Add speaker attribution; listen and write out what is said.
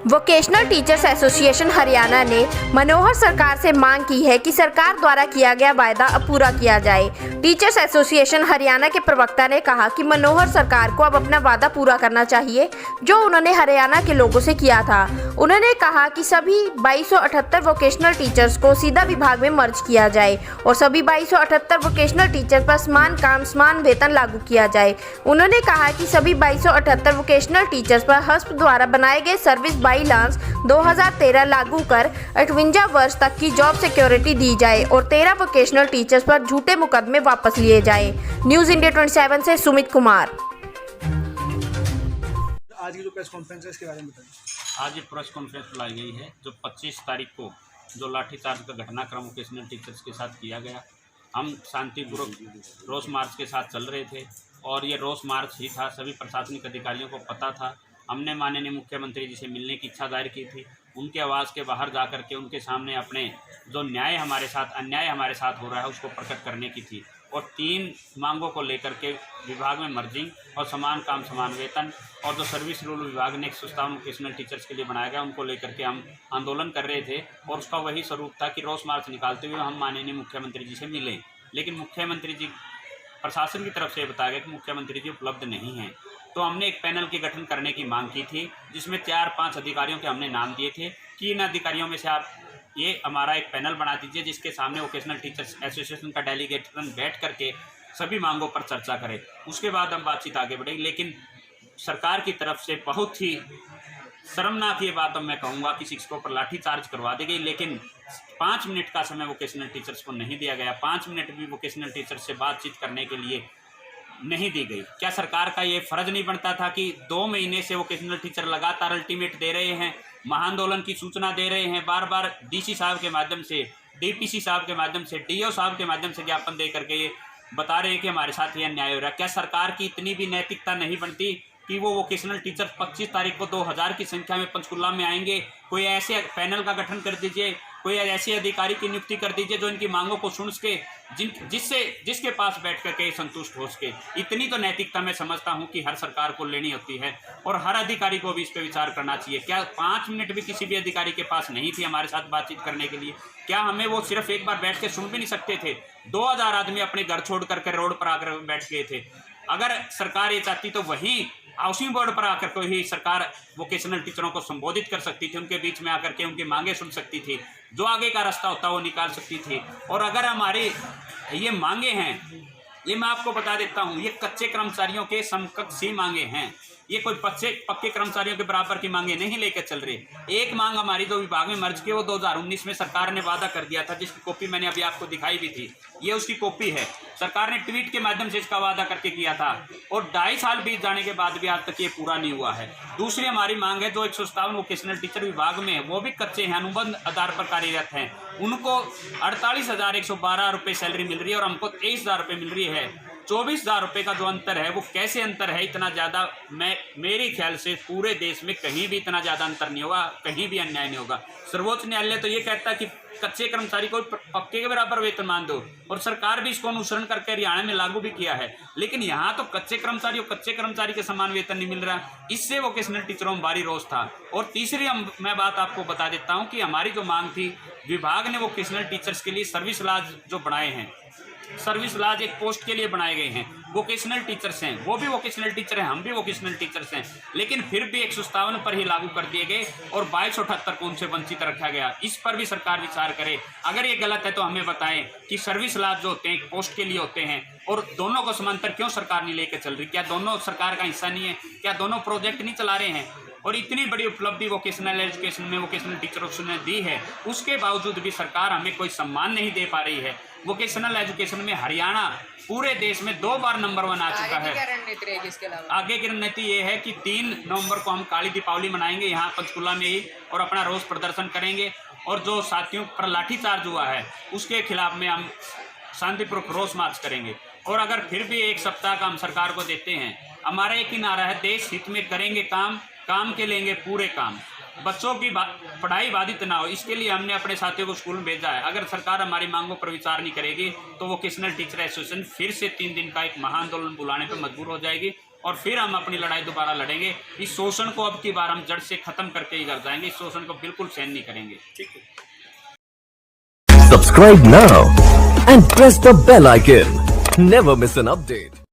Speaker 1: Vocational teachers association Haryana ने मनोहर सरकार से मांग की है कि सरकार द्वारा किया गया वायदा अब पूरा किया जाए। टीचर्स एसोसिएशन हरियाणा के प्रवक्ता ने कहा कि मनोहर सरकार को अब अपना वादा पूरा करना चाहिए जो उन्होंने हरियाणा के लोगों से किया था। उन्होंने कहा कि सभी 2278 वोकेशनल टीचर्स को सीधा विभाग में मर्ज किया जाए और सभी 2278 वोकेशनल टीचर पर समान काम समान वेतन लागू किया जाए। उन्होंने कहा कि सभी 2278 वोकेशनल टीचर्स पर हस्प द्वारा बनाए गए सर्विस बाईलांस 2013 लागू कर 58 वर्ष तक की जॉब सिक्योरिटी दी जाए और 13 वोकेशनल टीचर्स पर झूठे मुकदमे वापस लिए जाए। न्यूज़ इंडिया 27 से सुमित कुमार।
Speaker 2: आज की जो प्रेस कॉन्फ्रेंस है इसके बारे में बताइए।
Speaker 3: आज ये प्रेस कॉन्फ्रेंस बुलाई गई है जो 25 तारीख को जो लाठीचार्ज का घटनाक्रम वोकेशनल टीचर्स के साथ किया गया। हम शांतिपूर्वक रोष मार्च के साथ चल रहे थे और ये रोष मार्च ही था। सभी प्रशासनिक अधिकारियों को पता था। हमने माननीय मुख्यमंत्री जी से मिलने की इच्छा जाहिर की थी। उनके आवाज़ के बाहर जा कर के उनके सामने अपने जो अन्याय हमारे साथ हो रहा है उसको प्रकट करने की थी और 3 मांगों को लेकर के विभाग में मर्जिंग और समान काम समान वेतन और जो सर्विस रूल विभाग ने 157 वोकेशनल टीचर्स के लिए बनाया गया उनको लेकर के हम आंदोलन कर रहे थे और उसका वही स्वरूप था कि रोष मार्च निकालते हुए हम माननीय मुख्यमंत्री जी से मिले। लेकिन मुख्यमंत्री जी प्रशासन की तरफ से बताया गया कि मुख्यमंत्री जी उपलब्ध नहीं हैं। तो हमने एक पैनल के गठन करने की मांग की थी जिसमें 4-5 अधिकारियों के हमने नाम दिए थे कि इन अधिकारियों में से आप ये हमारा एक पैनल बना दीजिए जिसके सामने वोकेशनल टीचर्स एसोसिएशन का डेलीगेशन बैठ करके सभी मांगों पर चर्चा करें। उसके बाद हम बातचीत आगे बढ़ेगी। लेकिन सरकार की तरफ से बहुत ही शर्मनाक ये बात मैं कहूँगा कि शिक्षकों पर लाठीचार्ज करवा दी गई। लेकिन 5 मिनट का समय वोकेशनल टीचर्स को नहीं दिया गया। 5 मिनट भी वोकेशनल टीचर्स से बातचीत करने के लिए नहीं दी गई। क्या सरकार का ये फर्ज नहीं बनता था कि 2 महीने से वोकेशनल टीचर लगातार अल्टीमेट दे रहे हैं, महाआंदोलन की सूचना दे रहे हैं, बार बार डीसी साहब के माध्यम से, डीपीसी साहब के माध्यम से, डीओ साहब के माध्यम से ज्ञापन दे करके ये बता रहे हैं कि हमारे साथ ये अन्याय हो रहा है। क्या सरकार की इतनी भी नैतिकता नहीं बनती कि वो वोकेशनल टीचर 25 तारीख को 2000 की संख्या में पंचकुला में आएंगे? कोई ऐसे पैनल का गठन कर दीजिए, कोई ऐसे अधिकारी की नियुक्ति कर दीजिए जो इनकी मांगों को सुन सके, जिसके पास बैठ करके संतुष्ट हो सके। इतनी तो नैतिकता मैं समझता हूं कि हर सरकार को लेनी होती है और हर अधिकारी को भी इस पर विचार करना चाहिए। क्या 5 मिनट भी किसी भी अधिकारी के पास नहीं थी हमारे साथ बातचीत करने के लिए? क्या हमें वो सिर्फ एक बार बैठ के सुन भी नहीं सकते थे? 2000 आदमी अपने घर छोड़ करके रोड पर आकर बैठ गए थे। अगर सरकार ये चाहती तो वहीं हाउसिंग बोर्ड पर आकर के ही सरकार वोकेशनल टीचरों को संबोधित कर सकती थी, उनके बीच में आकर के उनकी मांगे सुन सकती थी, जो आगे का रास्ता होता वो निकाल सकती थी। और अगर हमारी ये मांगे हैं, ये मैं आपको बता देता हूँ, ये कच्चे कर्मचारियों के समकक्ष ही मांगे हैं। ये कोई पक्के कर्मचारियों के बराबर की मांगे नहीं लेकर चल रहे। एक मांग हमारी जो विभाग में मर्ज की वो 2019 में सरकार ने वादा कर दिया था, जिसकी कॉपी मैंने अभी आपको दिखाई भी थी। ये उसकी कॉपी है। सरकार ने ट्वीट के माध्यम से इसका वादा करके किया था और 2.5 साल बीत जाने के बाद भी आज तक ये पूरा नहीं हुआ है। दूसरी हमारी मांग है जो 157 वोकेशनल टीचर विभाग में है वो भी कच्चे हैं, अनुबंध आधार पर कार्यरत हैं। उनको 48,112 रुपये सैलरी मिल रही है और हमको 23,000 रुपये मिल रही है। 24,000 रुपये का जो अंतर है वो कैसे अंतर है इतना ज़्यादा? मेरे ख्याल से पूरे देश में कहीं भी इतना ज़्यादा अंतर नहीं होगा, कहीं भी अन्याय नहीं होगा। सर्वोच्च न्यायालय तो ये कहता है कि कच्चे कर्मचारी को पक्के के बराबर वेतन मान दो और सरकार भी इसको अनुसरण करके हरियाणा में लागू भी किया है। लेकिन यहाँ तो कच्चे कर्मचारी के समान वेतन नहीं मिल रहा। इससे वोकेशनल टीचरों में भारी रोष था। और तीसरी मैं बात आपको बता देता हूँ कि हमारी जो मांग थी, विभाग ने वोकेशनल टीचर्स के लिए सर्विस लाज जो बनाए हैं, सर्विस लाज एक पोस्ट के लिए बनाए गए हैं। वोकेशनल टीचर्स हैं, वो भी वोकेशनल टीचर हैं, हम भी वोकेशनल टीचर्स हैं, लेकिन फिर भी 157 पर ही लागू कर दिए गए और 2278 को उनसे वंचित रखा गया। इस पर भी सरकार विचार करे। अगर ये गलत है तो हमें बताएं कि सर्विस लाज जो होते हैं एक पोस्ट के लिए होते हैं और दोनों को समांतर क्यों सरकार नहीं लेकर चल रही? क्या दोनों सरकार का हिस्सा नहीं है? क्या दोनों प्रोजेक्ट नहीं चला रहे हैं? और इतनी बड़ी उपलब्धि वोकेशनल एजुकेशन में वोकेशनल टीचर्स ने दी है, उसके बावजूद भी सरकार हमें कोई सम्मान नहीं दे पा रही है। वोकेशनल एजुकेशन में हरियाणा पूरे देश में 2 बार नंबर 1 आ चुका है। आगे की रणनीति ये है कि 3 नवंबर को हम काली दीपावली मनाएंगे यहाँ पंचकुला में ही और अपना रोष प्रदर्शन करेंगे और जो साथियों पर लाठीचार्ज हुआ है उसके खिलाफ में हम शांतिपूर्वक रोष मार्च करेंगे। और अगर फिर भी 1 सप्ताह का हम सरकार को देते हैं, हमारा एक ही नारा है, देश हित में करेंगे काम के लेंगे पूरे काम। बच्चों की पढ़ाई बाधित ना हो, इसके लिए हमने अपने साथियों को स्कूल में भेजा है। अगर सरकार हमारी मांगों पर विचार नहीं करेगी तो वोकेशनल टीचर एसोसिएशन फिर से 3 दिन का एक महाआंदोलन बुलाने पर मजबूर हो जाएगी और फिर हम अपनी लड़ाई दोबारा लड़ेंगे। इस शोषण को अब की बार हम जड़ से खत्म करके ही घर जाएंगे। इस शोषण को बिल्कुल सहन नहीं करेंगे।
Speaker 2: ठीक है।
Speaker 4: Subscribe now and press the bell icon. Never miss an update.